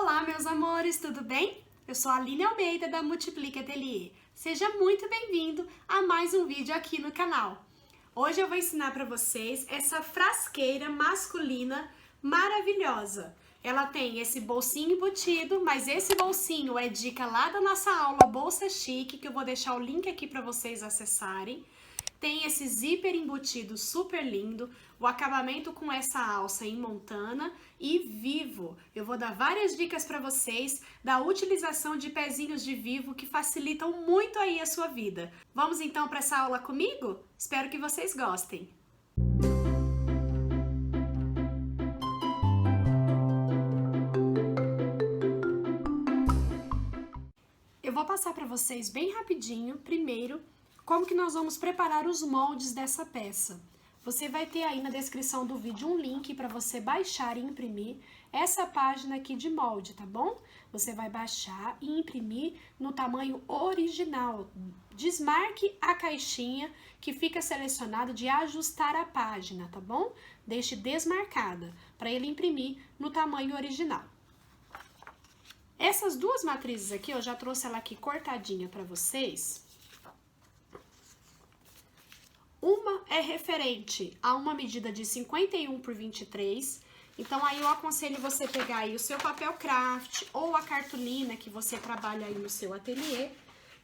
Olá, meus amores, tudo bem? Eu sou a Aline Almeida da Multiplica Ateliê. Seja muito bem-vindo a mais um vídeo aqui no canal. Hoje eu vou ensinar para vocês essa frasqueira masculina maravilhosa. Ela tem esse bolsinho embutido, mas esse bolsinho é dica lá da nossa aula Bolsa Chique, que eu vou deixar o link aqui para vocês acessarem. Tem esse zíper embutido super lindo, o acabamento com essa alça em montana e vivo. Eu vou dar várias dicas para vocês da utilização de pezinhos de vivo que facilitam muito aí a sua vida. Vamos então para essa aula comigo? Espero que vocês gostem. Eu vou passar para vocês bem rapidinho, primeiro, como que nós vamos preparar os moldes dessa peça. Você vai ter aí na descrição do vídeo um link para você baixar e imprimir essa página aqui de molde, tá bom? Você vai baixar e imprimir no tamanho original. Desmarque a caixinha que fica selecionada de ajustar a página, tá bom? Deixe desmarcada para ele imprimir no tamanho original. Essas duas matrizes aqui, eu já trouxe ela aqui cortadinha para vocês. Uma é referente a uma medida de 51 por 23, então aí eu aconselho você pegar aí o seu papel craft ou a cartolina que você trabalha aí no seu ateliê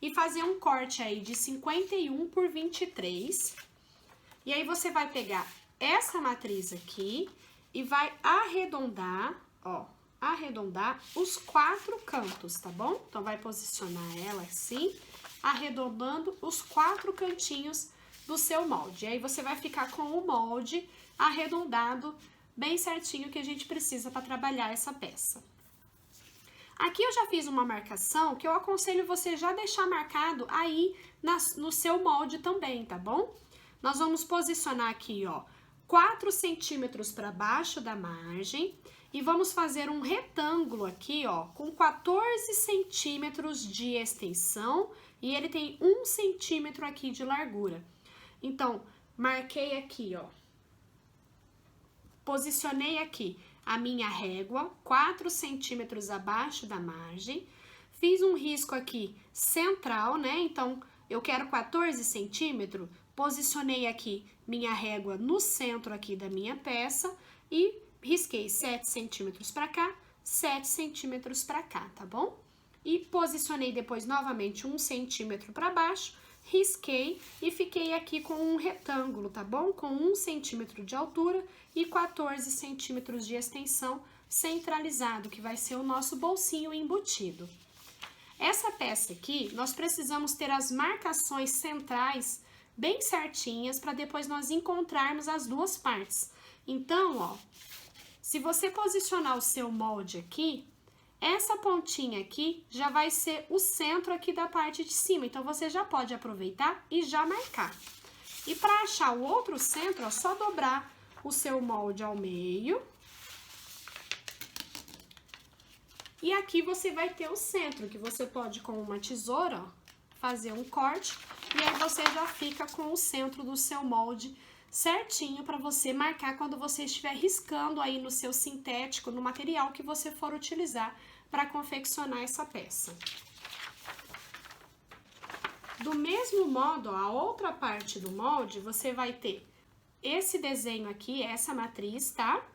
e fazer um corte aí de 51 por 23. E aí você vai pegar essa matriz aqui e vai arredondar, ó, arredondar os 4 cantos, tá bom? Então vai posicionar ela assim, arredondando os 4 cantinhos do seu molde. E aí você vai ficar com o molde arredondado bem certinho que a gente precisa para trabalhar essa peça. Aqui eu já fiz uma marcação que eu aconselho você já deixar marcado aí no seu molde também, tá bom? Nós vamos posicionar aqui, ó, 4 centímetros para baixo da margem e vamos fazer um retângulo aqui, ó, com 14 centímetros de extensão e ele tem 1 centímetro aqui de largura. Então, marquei aqui, ó, posicionei aqui a minha régua, 4 centímetros abaixo da margem, fiz um risco aqui central, né? Então, eu quero 14 centímetros, posicionei aqui minha régua no centro aqui da minha peça e risquei 7 centímetros para cá, 7 centímetros para cá, tá bom? E posicionei depois novamente 1 centímetro para baixo, risquei e fiquei aqui com um retângulo, tá bom? Com 1 centímetro de altura e 14 centímetros de extensão centralizado, que vai ser o nosso bolsinho embutido. Essa peça aqui, nós precisamos ter as marcações centrais bem certinhas para depois nós encontrarmos as duas partes. Então, ó, se você posicionar o seu molde aqui, essa pontinha aqui já vai ser o centro aqui da parte de cima, então você já pode aproveitar e já marcar. E para achar o outro centro, ó, só dobrar o seu molde ao meio. E aqui você vai ter o centro, que você pode com uma tesoura, ó, fazer um corte, e aí você já fica com o centro do seu molde certinho para você marcar quando você estiver riscando aí no seu sintético, no material que você for utilizar para confeccionar essa peça. Do mesmo modo, ó, a outra parte do molde, você vai ter esse desenho aqui, essa matriz, tá?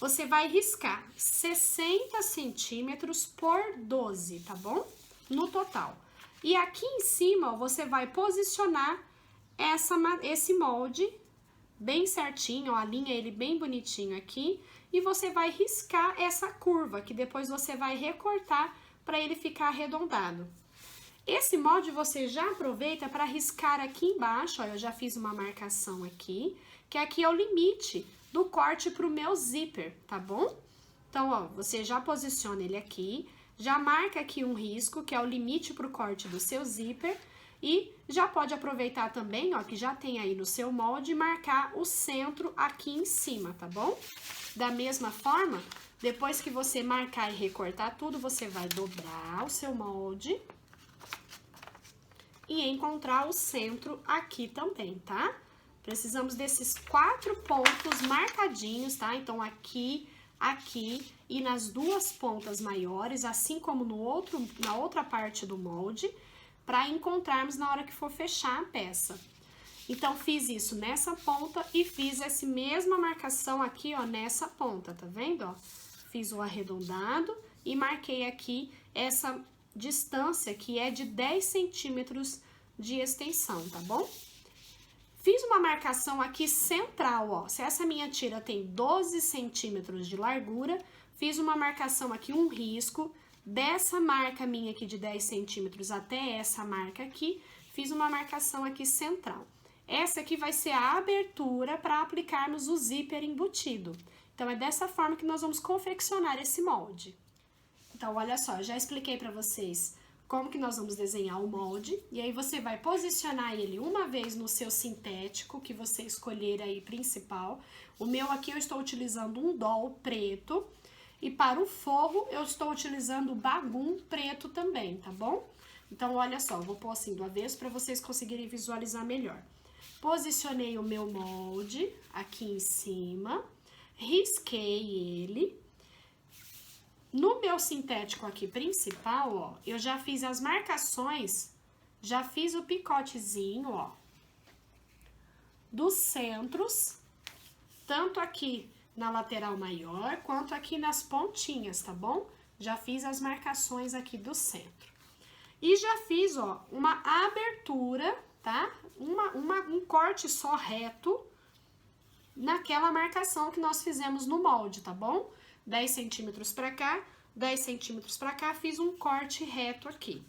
Você vai riscar 60 centímetros por 12, tá bom? No total. E aqui em cima, ó, você vai posicionar esse molde bem certinho, ó, alinha ele bem bonitinho aqui, e você vai riscar essa curva, que depois você vai recortar para ele ficar arredondado. Esse molde você já aproveita para riscar aqui embaixo, ó, eu já fiz uma marcação aqui, que aqui é o limite do corte para o meu zíper, tá bom? Então, ó, você já posiciona ele aqui, já marca aqui um risco, que é o limite para o corte do seu zíper, e já pode aproveitar também, ó, que já tem aí no seu molde, marcar o centro aqui em cima, tá bom? Da mesma forma, depois que você marcar e recortar tudo, você vai dobrar o seu molde e encontrar o centro aqui também, tá? Precisamos desses 4 pontos marcadinhos, tá? Então, aqui, aqui e nas duas pontas maiores, assim como na outra parte do molde, para encontrarmos na hora que for fechar a peça. Então, fiz isso nessa ponta e fiz essa mesma marcação aqui, ó, nessa ponta, tá vendo, ó? Fiz o arredondado e marquei aqui essa distância que é de 10 centímetros de extensão, tá bom? Fiz uma marcação aqui central, ó. Se essa minha tira tem 12 centímetros de largura, fiz uma marcação aqui, um risco, dessa marca minha aqui de 10 centímetros até essa marca aqui, fiz uma marcação aqui central. Essa aqui vai ser a abertura para aplicarmos o zíper embutido. Então, é dessa forma que nós vamos confeccionar esse molde. Então, olha só, eu já expliquei para vocês como que nós vamos desenhar o molde. E aí, você vai posicionar ele uma vez no seu sintético, que você escolher aí principal. O meu aqui eu estou utilizando um doll preto. E para o forro, eu estou utilizando o bagum preto também, tá bom? Então, olha só, eu vou pôr assim do avesso para vocês conseguirem visualizar melhor. Posicionei o meu molde aqui em cima, risquei ele. No meu sintético aqui principal, ó, eu já fiz as marcações, já fiz o picotezinho, ó, dos centros, tanto aqui na lateral maior, quanto aqui nas pontinhas, tá bom? Já fiz as marcações aqui do centro. E já fiz, ó, uma abertura, tá? Um corte só reto naquela marcação que nós fizemos no molde, tá bom? 10 centímetros pra cá, 10 centímetros pra cá, fiz um corte reto aqui.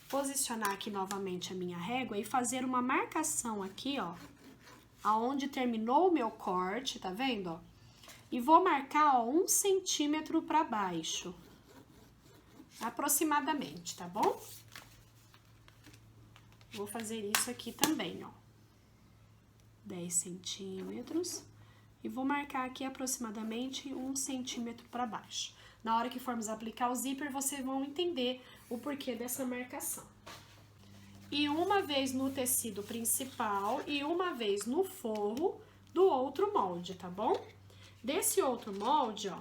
Posicionar aqui novamente a minha régua e fazer uma marcação aqui, ó, aonde terminou o meu corte, tá vendo, ó? E vou marcar, ó, 1 centímetro pra baixo, aproximadamente, tá bom? Vou fazer isso aqui também, ó. 10 centímetros. E vou marcar aqui aproximadamente 1 centímetro para baixo. Na hora que formos aplicar o zíper, vocês vão entender o porquê dessa marcação. E uma vez no tecido principal e uma vez no forro do outro molde, tá bom? Desse outro molde, ó,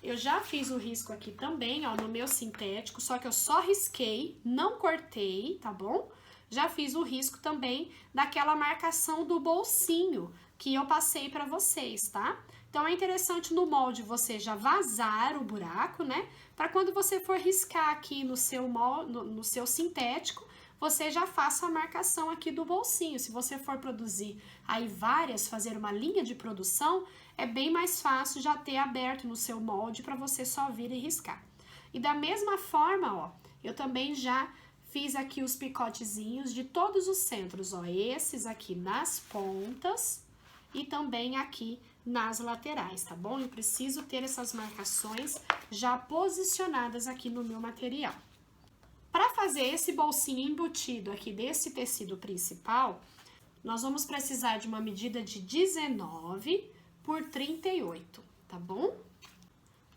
eu já fiz o risco aqui também, ó, no meu sintético, só que eu só risquei, não cortei, tá bom? Já fiz o risco também daquela marcação do bolsinho que eu passei para vocês, tá? Então, é interessante no molde você já vazar o buraco, né? Para quando você for riscar aqui no seu sintético, você já faça a marcação aqui do bolsinho. Se você for produzir aí várias, fazer uma linha de produção, é bem mais fácil já ter aberto no seu molde para você só vir e riscar. E da mesma forma, ó, eu também já fiz aqui os picotezinhos de todos os centros, ó, esses aqui nas pontas e também aqui nas laterais, tá bom? Eu preciso ter essas marcações já posicionadas aqui no meu material. Para fazer esse bolsinho embutido aqui desse tecido principal, nós vamos precisar de uma medida de 19 por 38, tá bom?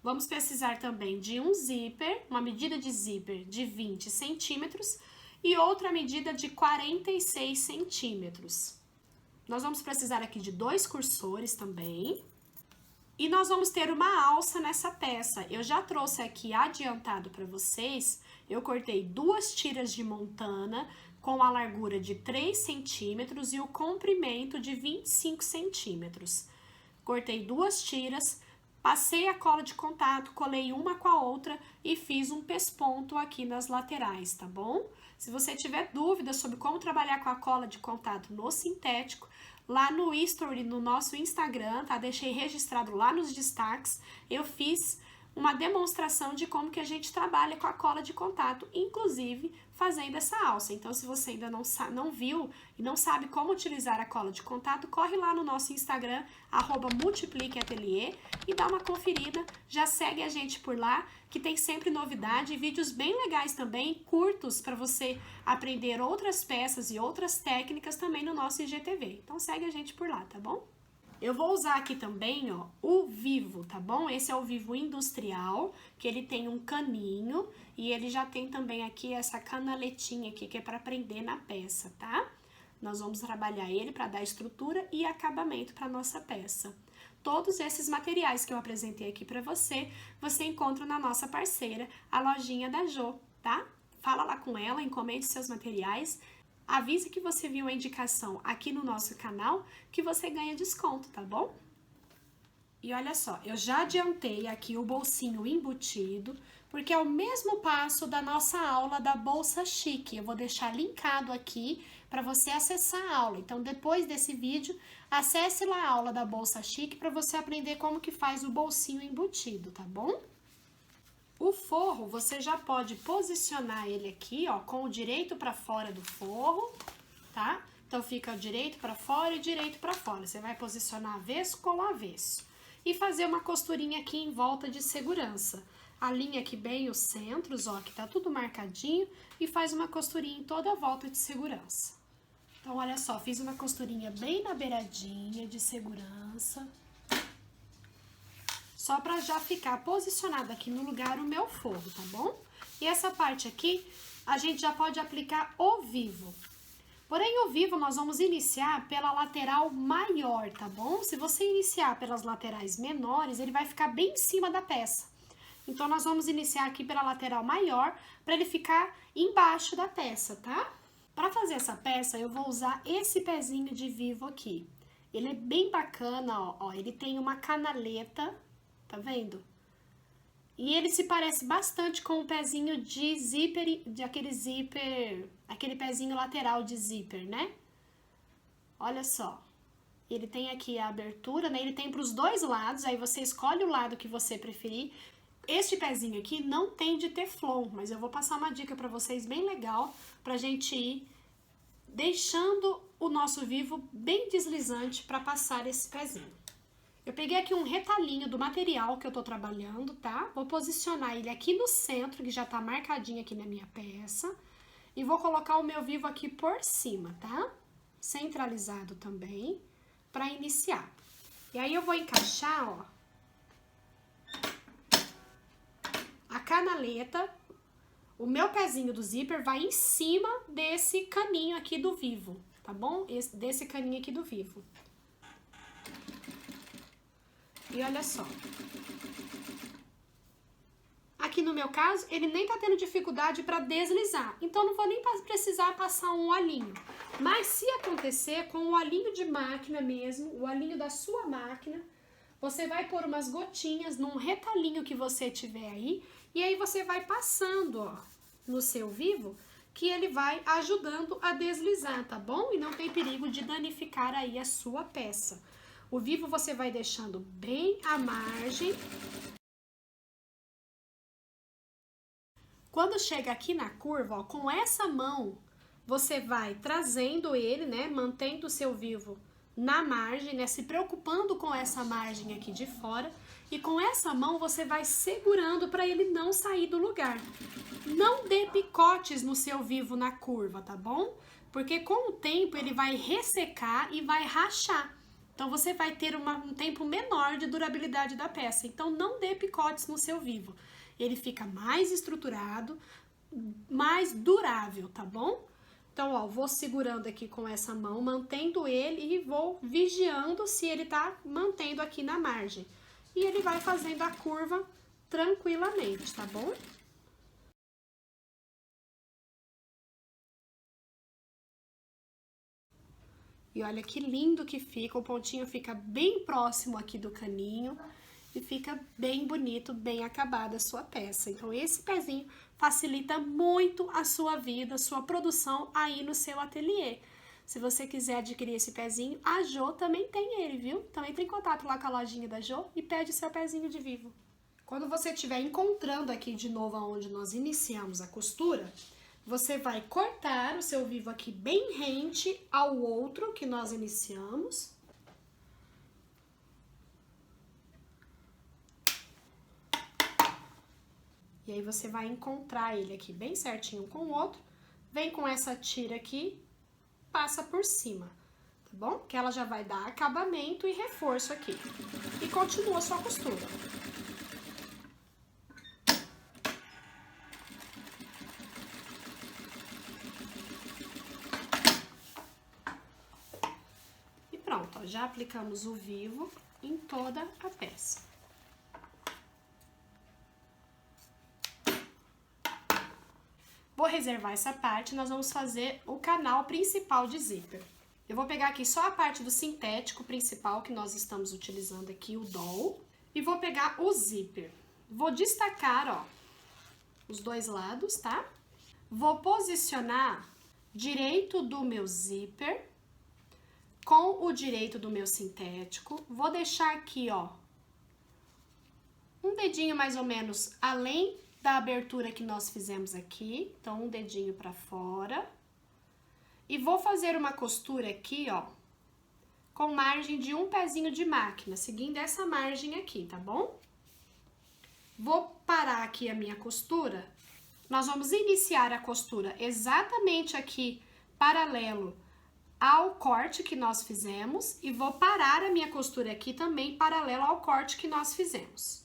Vamos precisar também de um zíper, uma medida de zíper de 20 centímetros e outra medida de 46 centímetros. Nós vamos precisar aqui de 2 cursores também. E nós vamos ter uma alça nessa peça. Eu já trouxe aqui adiantado para vocês, eu cortei 2 tiras de montana com a largura de 3 centímetros e o comprimento de 25 centímetros. Cortei 2 tiras, passei a cola de contato, colei uma com a outra e fiz um pesponto aqui nas laterais, tá bom? Se você tiver dúvidas sobre como trabalhar com a cola de contato no sintético, lá no history, no nosso Instagram, tá? Deixei registrado lá nos destaques, eu fiz uma demonstração de como que a gente trabalha com a cola de contato, inclusive fazendo essa alça. Então, se você ainda não viu e não sabe como utilizar a cola de contato, corre lá no nosso Instagram, @multipliqueatelier, e dá uma conferida, já segue a gente por lá, que tem sempre novidade e vídeos bem legais também, curtos, para você aprender outras peças e outras técnicas também no nosso IGTV. Então, segue a gente por lá, tá bom? Eu vou usar aqui também, ó, o Vivo, tá bom? Esse é o Vivo industrial, que ele tem um caninho e ele já tem também aqui essa canaletinha aqui, que é para prender na peça, tá? Nós vamos trabalhar ele para dar estrutura e acabamento para nossa peça. todos esses materiais que eu apresentei aqui para você, você encontra na nossa parceira, a lojinha da Jo, tá? Fala lá com ela, encomende seus materiais, avise que você viu a indicação aqui no nosso canal, que você ganha desconto, tá bom? E olha só, eu já adiantei aqui o bolsinho embutido, porque é o mesmo passo da nossa aula da bolsa chique. Eu vou deixar linkado aqui para você acessar a aula. Então, depois desse vídeo, acesse lá a aula da bolsa chique para você aprender como que faz o bolsinho embutido, tá bom? O forro, você já pode posicionar ele aqui, ó, com o direito para fora do forro, tá? Então, fica direito para fora e direito para fora. Você vai posicionar avesso com avesso. E fazer uma costurinha aqui em volta de segurança. Alinha aqui bem os centros, ó, que tá tudo marcadinho, e faz uma costurinha em toda a volta de segurança. Então, olha só, fiz uma costurinha bem na beiradinha de segurança. Só pra já ficar posicionado aqui no lugar o meu forro, tá bom? E essa parte aqui, a gente já pode aplicar o vivo. Porém, o vivo nós vamos iniciar pela lateral maior, tá bom? Se você iniciar pelas laterais menores, ele vai ficar bem em cima da peça. Então, nós vamos iniciar aqui pela lateral maior, para ele ficar embaixo da peça, tá? Para fazer essa peça, eu vou usar esse pezinho de vivo aqui. Ele é bem bacana, ó, ele tem uma canaleta, tá vendo? E ele se parece bastante com o pezinho de zíper, aquele pezinho lateral de zíper, né? Olha só. Ele tem aqui a abertura, né? Ele tem para os dois lados, aí você escolhe o lado que você preferir. Este pezinho aqui não tem de teflon, mas eu vou passar uma dica para vocês bem legal, pra gente ir deixando o nosso vivo bem deslizante para passar esse pezinho. Eu peguei aqui um retalhinho do material que eu tô trabalhando, tá? Vou posicionar ele aqui no centro, que já tá marcadinho aqui na minha peça. E vou colocar o meu vivo aqui por cima, tá? Centralizado também, pra iniciar. E aí eu vou encaixar, ó, a canaleta, o meu pezinho do zíper vai em cima desse caninho aqui do vivo, tá bom? Desse caninho aqui do vivo. E olha só, aqui no meu caso, ele nem tá tendo dificuldade para deslizar, então não vou nem precisar passar um olhinho. Mas se acontecer com o olhinho de máquina mesmo, o olhinho da sua máquina, você vai pôr umas gotinhas num retalhinho que você tiver aí, e aí você vai passando, ó, no seu vivo, que ele vai ajudando a deslizar, tá bom? E não tem perigo de danificar aí a sua peça. O vivo você vai deixando bem à margem. Quando chega aqui na curva, ó, com essa mão, você vai trazendo ele, né, mantendo o seu vivo na margem, né, se preocupando com essa margem aqui de fora. E com essa mão você vai segurando para ele não sair do lugar. Não dê picotes no seu vivo na curva, tá bom? Porque com o tempo ele vai ressecar e vai rachar. Então, você vai ter um tempo menor de durabilidade da peça. Então, não dê picotes no seu vivo. Ele fica mais estruturado, mais durável, tá bom? Então, ó, vou segurando aqui com essa mão, mantendo ele e vou vigiando se ele tá mantendo aqui na margem. E ele vai fazendo a curva tranquilamente, tá bom? E olha que lindo que fica, o pontinho fica bem próximo aqui do caninho e fica bem bonito, bem acabada a sua peça. Então, esse pezinho facilita muito a sua vida, a sua produção aí no seu ateliê. Se você quiser adquirir esse pezinho, a Jo também tem ele, viu? Então, entre em contato lá com a lojinha da Jo e pede seu pezinho de vivo. Quando você estiver encontrando aqui de novo onde nós iniciamos a costura, você vai cortar o seu vivo aqui bem rente ao outro que nós iniciamos. E aí você vai encontrar ele aqui bem certinho com o outro. Vem com essa tira aqui, passa por cima, tá bom? Que ela já vai dar acabamento e reforço aqui. E continua a sua costura. Pronto, ó, já aplicamos o vivo, em toda a peça. Vou reservar essa parte, nós vamos fazer o canal principal de zíper. Eu vou pegar aqui só a parte do sintético principal que nós estamos utilizando aqui, o doll, e vou pegar o zíper. Vou destacar, ó, os dois lados, tá? Vou posicionar direito do meu zíper com o direito do meu sintético. Vou deixar aqui, ó, um dedinho mais ou menos além da abertura que nós fizemos aqui. Então, um dedinho pra fora. E vou fazer uma costura aqui, ó, com margem de um pezinho de máquina, seguindo essa margem aqui, tá bom? Vou parar aqui a minha costura. Nós vamos iniciar a costura exatamente aqui, paralelo ao corte que nós fizemos, e vou parar a minha costura aqui também, paralelo ao corte que nós fizemos.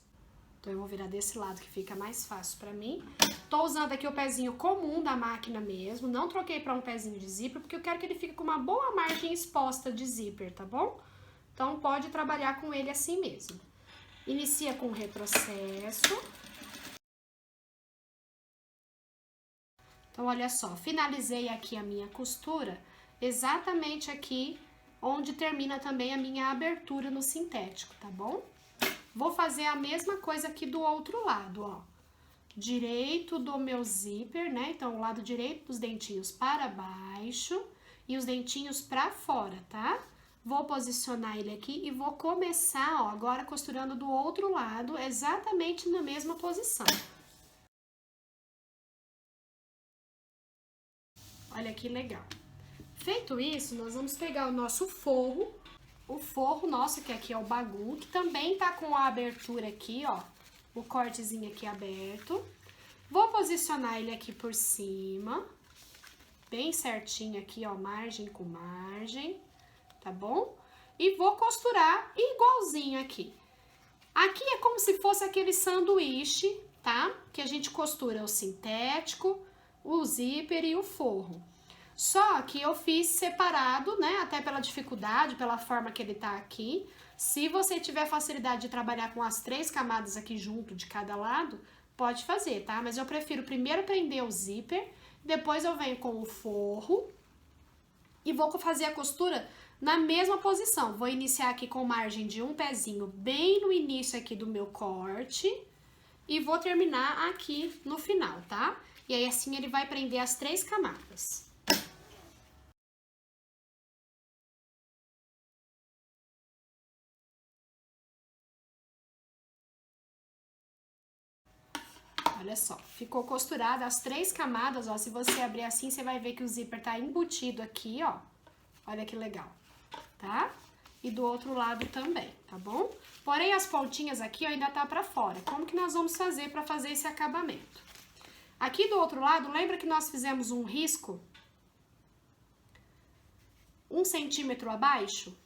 Então, eu vou virar desse lado que fica mais fácil pra mim. Tô usando aqui o pezinho comum da máquina mesmo, não troquei pra um pezinho de zíper, porque eu quero que ele fique com uma boa margem exposta de zíper, tá bom? Então, pode trabalhar com ele assim mesmo. Inicia com retrocesso. Então, olha só, finalizei aqui a minha costura, exatamente aqui onde termina também a minha abertura no sintético, tá bom? Vou fazer a mesma coisa aqui do outro lado, ó. Direito do meu zíper, né? Então, o lado direito dos dentinhos para baixo e os dentinhos para fora, tá? Vou posicionar ele aqui e vou começar, ó, agora costurando do outro lado, exatamente na mesma posição. Olha que legal. Feito isso, nós vamos pegar o nosso forro, o forro nosso, que aqui é o bagu, que também tá com a abertura aqui, ó, o cortezinho aqui aberto. Vou posicionar ele aqui por cima, bem certinho aqui, ó, margem com margem, tá bom? E vou costurar igualzinho aqui. Aqui é como se fosse aquele sanduíche, tá? Que a gente costura o sintético, o zíper e o forro. Só que eu fiz separado, né? Até pela dificuldade, pela forma que ele tá aqui. Se você tiver facilidade de trabalhar com as 3 camadas aqui junto de cada lado, pode fazer, tá? Mas eu prefiro primeiro prender o zíper, depois eu venho com o forro e vou fazer a costura na mesma posição. Vou iniciar aqui com margem de um pezinho bem no início aqui do meu corte e vou terminar aqui no final, tá? E aí assim ele vai prender as 3 camadas. Olha só, ficou costurada as 3 camadas, ó, se você abrir assim, você vai ver que o zíper tá embutido aqui, ó. Olha que legal, tá? E do outro lado também, tá bom? Porém, as pontinhas aqui ó, ainda tá pra fora. Como que nós vamos fazer pra fazer esse acabamento? Aqui do outro lado, lembra que nós fizemos um risco? 1 centímetro abaixo?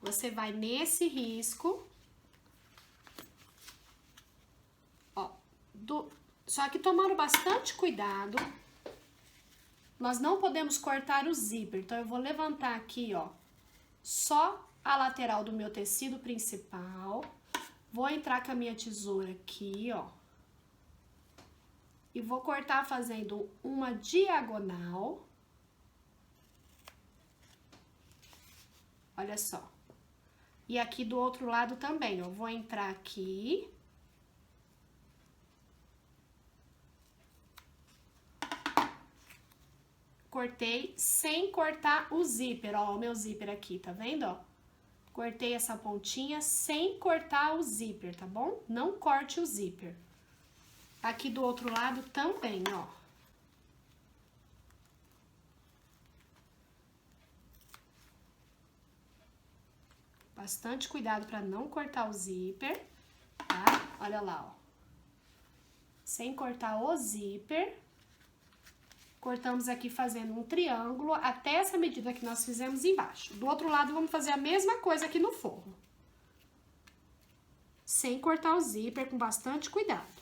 Você vai nesse risco, ó, só que tomando bastante cuidado, nós não podemos cortar o zíper. Então, eu vou levantar aqui, ó, só a lateral do meu tecido principal. Vou entrar com a minha tesoura aqui, ó. E vou cortar fazendo uma diagonal. Olha só. E aqui do outro lado também, ó. Vou entrar aqui. Cortei sem cortar o zíper, ó, o meu zíper aqui, tá vendo, ó? Cortei essa pontinha sem cortar o zíper, tá bom? Não corte o zíper. Aqui do outro lado também, ó. Bastante cuidado pra não cortar o zíper, tá? Olha lá, ó. Sem cortar o zíper. Cortamos aqui fazendo um triângulo até essa medida que nós fizemos embaixo. Do outro lado, vamos fazer a mesma coisa aqui no forro. Sem cortar o zíper, com bastante cuidado.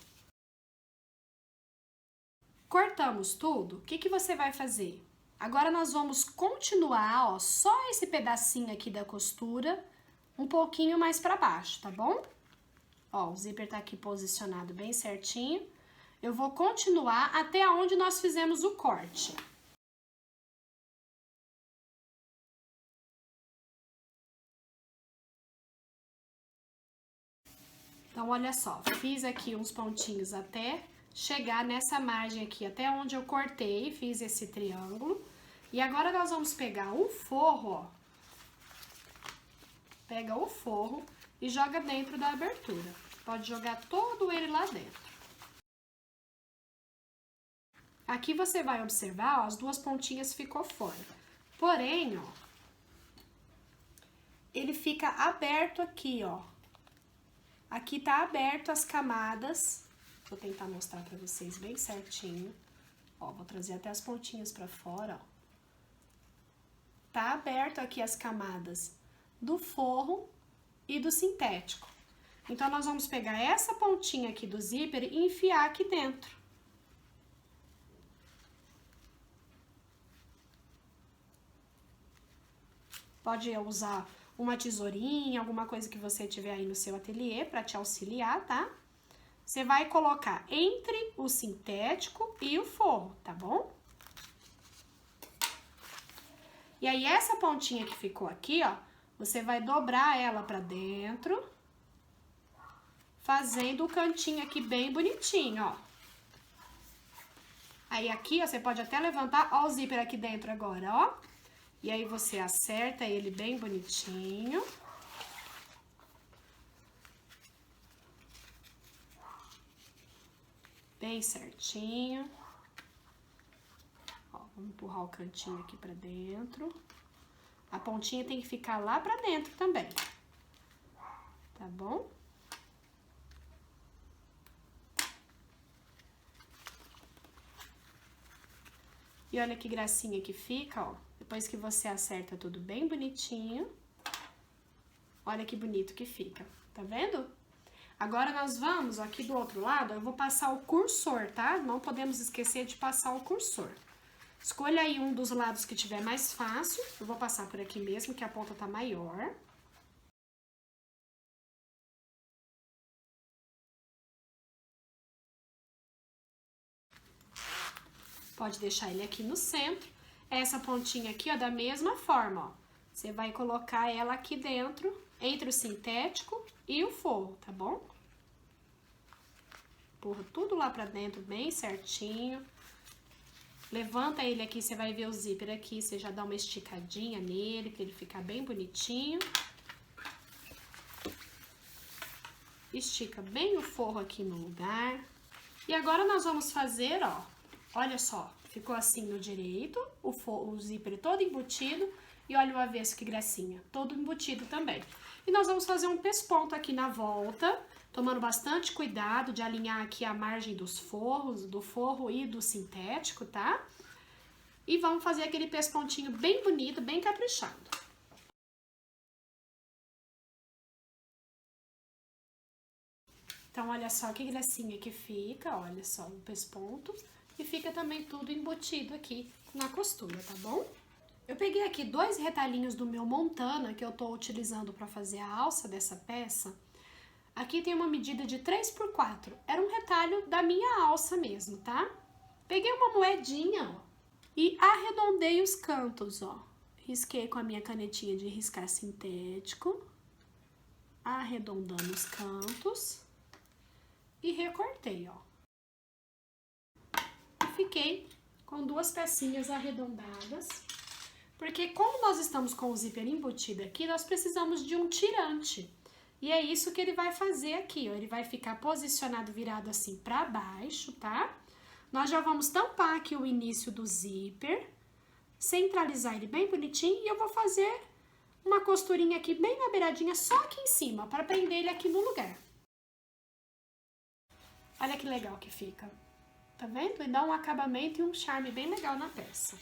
Cortamos tudo, o que que você vai fazer? Agora, nós vamos continuar, ó, só esse pedacinho aqui da costura, um pouquinho mais pra baixo, tá bom? Ó, o zíper tá aqui posicionado bem certinho. Eu vou continuar até onde nós fizemos o corte. Então, olha só, fiz aqui uns pontinhos até chegar nessa margem aqui, até onde eu cortei, fiz esse triângulo. E agora nós vamos pegar o forro, ó. Pega o forro e joga dentro da abertura. Pode jogar todo ele lá dentro. Aqui você vai observar, ó, as duas pontinhas ficou fora. Porém, ó, ele fica aberto aqui, ó. Aqui tá aberto as camadas. Vou tentar mostrar pra vocês bem certinho. Ó, vou trazer até as pontinhas pra fora, ó. Tá aberto aqui as camadas do forro e do sintético. Então, nós vamos pegar essa pontinha aqui do zíper e enfiar aqui dentro. Pode usar uma tesourinha, alguma coisa que você tiver aí no seu ateliê para te auxiliar, tá? Você vai colocar entre o sintético e o forro, tá bom? E aí, essa pontinha que ficou aqui, ó, você vai dobrar ela pra dentro, fazendo o cantinho aqui bem bonitinho, ó. Aí, aqui, ó, você pode até levantar, ó o zíper aqui dentro agora, ó. E aí, você acerta ele bem bonitinho. Bem certinho. Ó, vamos empurrar o cantinho aqui pra dentro. A pontinha tem que ficar lá pra dentro também. Tá bom? E olha que gracinha que fica, ó. Depois que você acerta tudo bem bonitinho. Olha que bonito que fica. Tá vendo? Agora, nós vamos, ó, aqui do outro lado, eu vou passar o cursor, tá? Não podemos esquecer de passar o cursor. Escolha aí um dos lados que tiver mais fácil. Eu vou passar por aqui mesmo, que a ponta tá maior. Pode deixar ele aqui no centro. Essa pontinha aqui, ó, da mesma forma, ó. Você vai colocar ela aqui dentro, entre o sintético e o forro, tá bom? Empurra tudo lá pra dentro, bem certinho. Levanta ele aqui, você vai ver o zíper aqui, você já dá uma esticadinha nele, pra ele ficar bem bonitinho. Estica bem o forro aqui no lugar. E agora nós vamos fazer, ó, olha só, ficou assim no direito, o zíper todo embutido, e olha o avesso que gracinha, todo embutido também. E nós vamos fazer um pesponto aqui na volta, tomando bastante cuidado de alinhar aqui a margem dos forros, do forro e do sintético, tá? E vamos fazer aquele pespontinho bem bonito, bem caprichado. Então, olha só que gracinha que fica, olha só o pesponto. E fica também tudo embutido aqui na costura, tá bom? Eu peguei aqui 2 retalhinhos do meu Montana, que eu tô utilizando pra fazer a alça dessa peça. Aqui tem uma medida de 3x4, era um retalho da minha alça mesmo, tá? Peguei uma moedinha, ó, e arredondei os cantos, ó. Risquei com a minha canetinha de riscar sintético, arredondando os cantos e recortei, ó. E fiquei com 2 pecinhas arredondadas, porque como nós estamos com o zíper embutido aqui, nós precisamos de um tirante. E é isso que ele vai fazer aqui, ó. Ele vai ficar posicionado, virado assim pra baixo, tá? Nós já vamos tampar aqui o início do zíper, centralizar ele bem bonitinho e eu vou fazer uma costurinha aqui bem na beiradinha, só aqui em cima, pra prender ele aqui no lugar. Olha que legal que fica. Tá vendo? E dá um acabamento e um charme bem legal na peça.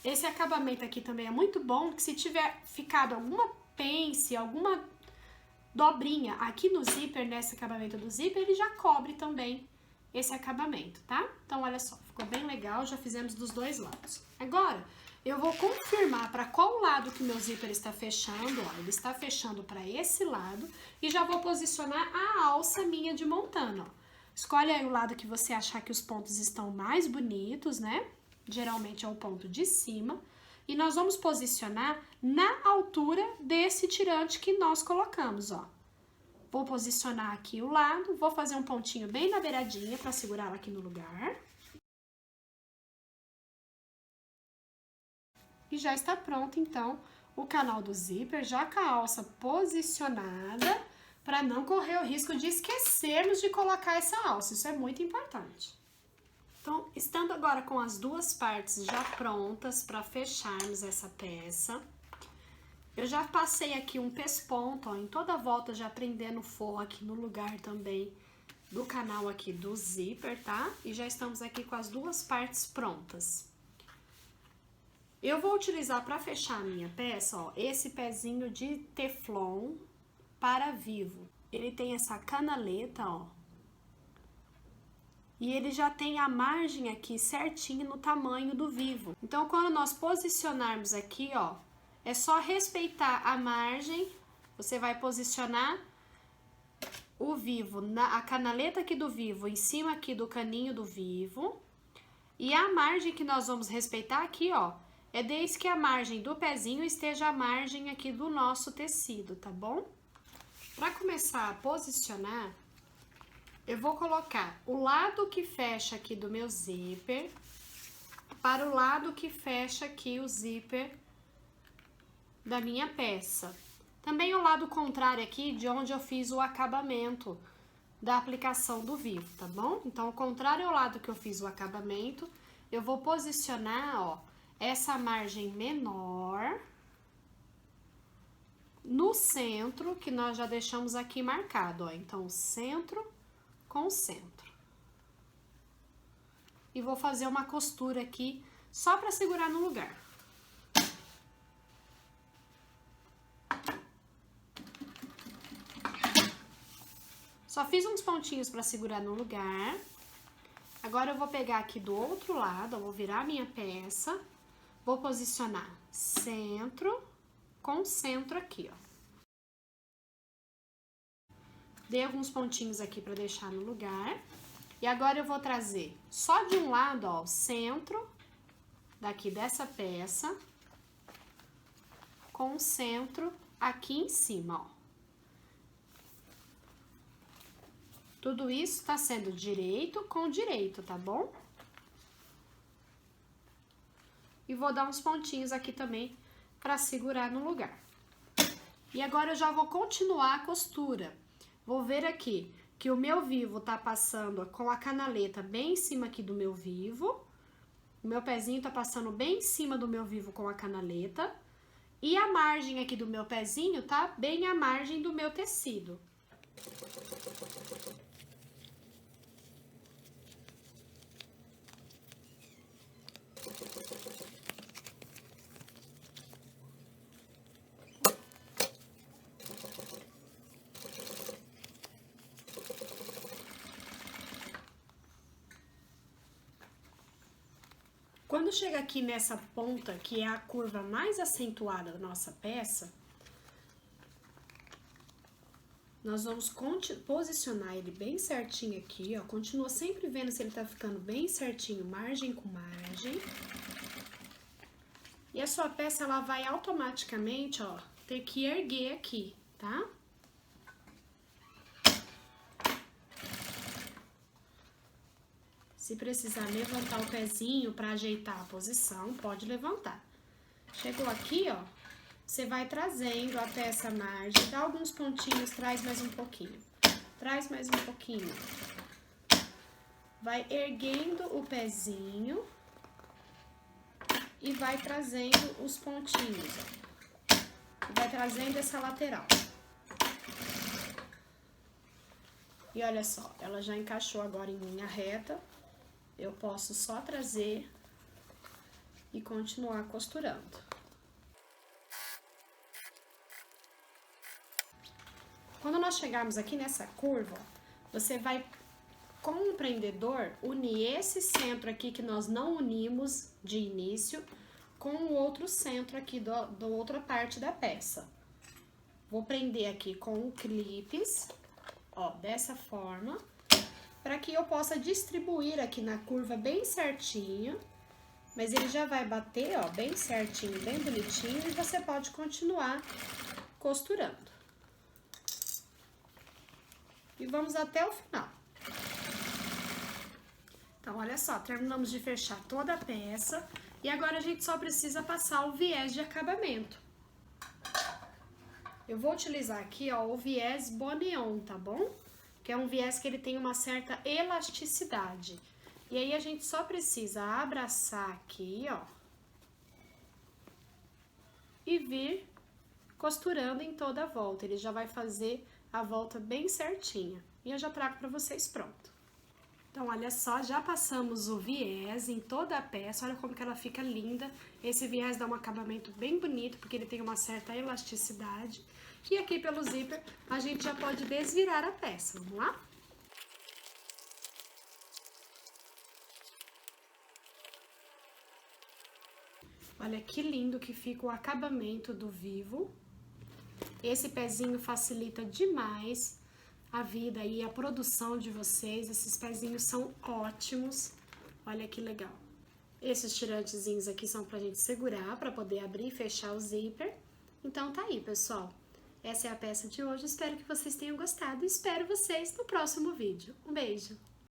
Esse acabamento aqui também é muito bom, que se tiver ficado alguma pence, alguma dobrinha aqui no zíper, nesse acabamento do zíper, ele já cobre também esse acabamento, tá? Então, olha só, ficou bem legal, já fizemos dos 2 lados. Agora, eu vou confirmar para qual lado que meu zíper está fechando, ó, ele está fechando para esse lado, e já vou posicionar a alça minha de montana, ó. Escolhe aí o lado que você achar que os pontos estão mais bonitos, né? Geralmente é o ponto de cima. E nós vamos posicionar na altura desse tirante que nós colocamos, ó. Vou posicionar aqui o lado, vou fazer um pontinho bem na beiradinha para segurar ela aqui no lugar. E já está pronto, então, o canal do zíper, já com a alça posicionada, para não correr o risco de esquecermos de colocar essa alça, isso é muito importante. Então, estando agora com as duas partes já prontas para fecharmos essa peça, eu já passei aqui um pesponto, ó, em toda a volta, já prendendo o forro aqui no lugar também do canal aqui do zíper, tá? E já estamos aqui com as duas partes prontas. Eu vou utilizar para fechar a minha peça, ó, esse pezinho de teflon para vivo. Ele tem essa canaleta, ó. E ele já tem a margem aqui certinho no tamanho do vivo. Então, quando nós posicionarmos aqui, ó, é só respeitar a margem. Você vai posicionar o vivo, a canaleta aqui do vivo em cima aqui do caninho do vivo. E a margem que nós vamos respeitar aqui, ó, é desde que a margem do pezinho esteja a margem aqui do nosso tecido, tá bom? Para começar a posicionar, eu vou colocar o lado que fecha aqui do meu zíper para o lado que fecha aqui o zíper da minha peça. Também o lado contrário aqui de onde eu fiz o acabamento da aplicação do vivo, tá bom? Então, o contrário ao lado que eu fiz o acabamento, eu vou posicionar, ó, essa margem menor no centro, que nós já deixamos aqui marcado, ó. Então, centro com centro. E vou fazer uma costura aqui, só para segurar no lugar. Só fiz uns pontinhos para segurar no lugar. Agora, eu vou pegar aqui do outro lado, ó, vou virar a minha peça. Vou posicionar centro com centro aqui, ó. Dei alguns pontinhos aqui para deixar no lugar. E agora eu vou trazer só de um lado, ó, o centro daqui dessa peça com o centro aqui em cima, ó. Tudo isso tá sendo direito com direito, tá bom? E vou dar uns pontinhos aqui também para segurar no lugar. E agora eu já vou continuar a costura. Vou ver aqui que o meu vivo tá passando com a canaleta bem em cima aqui do meu vivo. O meu pezinho tá passando bem em cima do meu vivo com a canaleta. E a margem aqui do meu pezinho tá bem à margem do meu tecido. Quando chega aqui nessa ponta, que é a curva mais acentuada da nossa peça, nós vamos posicionar ele bem certinho aqui, ó. Continua sempre vendo se ele tá ficando bem certinho, margem com margem. E a sua peça, ela vai automaticamente, ó, ter que erguer aqui, tá? Se precisar levantar o pezinho para ajeitar a posição, pode levantar. Chegou aqui, ó, você vai trazendo até essa margem, dá alguns pontinhos, traz mais um pouquinho. Traz mais um pouquinho. Vai erguendo o pezinho e vai trazendo os pontinhos, ó. Vai trazendo essa lateral. E olha só, ela já encaixou agora em linha reta. Eu posso só trazer e continuar costurando. Quando nós chegarmos aqui nessa curva, você vai, com o prendedor, unir esse centro aqui que nós não unimos de início com o outro centro aqui da outra parte da peça. Vou prender aqui com clipes, ó, dessa forma, para que eu possa distribuir aqui na curva bem certinho, mas ele já vai bater, ó, bem certinho, bem bonitinho, e você pode continuar costurando. E vamos até o final. Então, olha só, terminamos de fechar toda a peça e agora a gente só precisa passar o viés de acabamento. Eu vou utilizar aqui, ó, o viés Boneon, tá bom? Que é um viés que ele tem uma certa elasticidade. E aí, a gente só precisa abraçar aqui, ó, e vir costurando em toda a volta. Ele já vai fazer a volta bem certinha. E eu já trago pra vocês pronto. Então, olha só, já passamos o viés em toda a peça, olha como que ela fica linda. Esse viés dá um acabamento bem bonito, porque ele tem uma certa elasticidade. E aqui pelo zíper, a gente já pode desvirar a peça, vamos lá? Olha que lindo que fica o acabamento do vivo. Esse pezinho facilita demais a vida e a produção de vocês. Esses pezinhos são ótimos. Olha que legal. Esses tirantezinhos aqui são pra gente segurar, pra poder abrir e fechar o zíper. Então tá aí, pessoal. Essa é a peça de hoje. Espero que vocês tenham gostado e espero vocês no próximo vídeo. Um beijo!